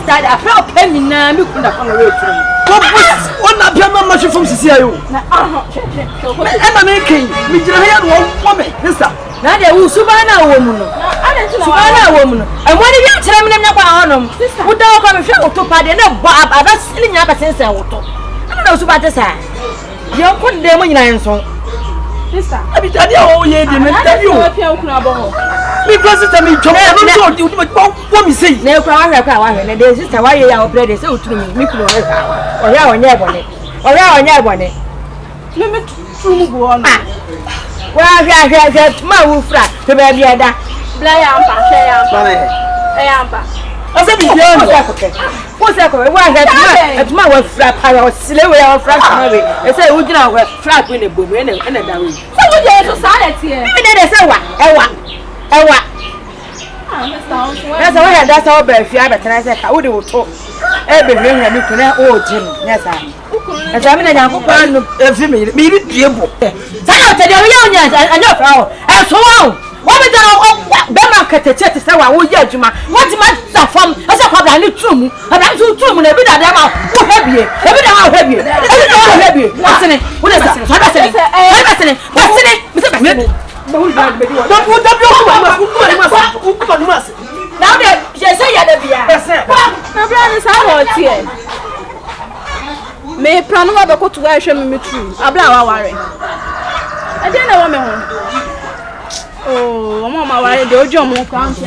start a proud penny now, you could have followed it. What not your mamma from Cicero? I'm making me one woman, sister. Now there was Subana woman. Subana woman. And what did you tell me about them? Would thou come and show to party and a bob about selling up a sense of auto? I don't know about the side. You put them in your song. Sister, I be telling you, oh, yeah, didn't tell you. Because it's a me, John, I don't know what me say. No, and there's just a way our bread is so to me, or our never bonnet, or our never bonnet. Let me true one. Well, I got my wolf flat to baby that. Blayampa, I said, what's that? Why my wife flap? I was slowly our flat. I said, would you know what flat with a boom and a dowry? So, would you society? Even it is that's all bad. If you have a transit, I would talk. Every ring and looking at old Jim. Yes, I am in a young man of me. Be able. I know how. And so on. What is the market? It's so I will judge you. What much from as a problem? I need to. And I'm so true. And every day I'm heavy. Every day I'm heavy. Listen, what is that? Now that you say you're the my brother is out here. May plan over go to where show me true. Abla worry. I didn't know woman. Oh, mama worry the ojo mo count.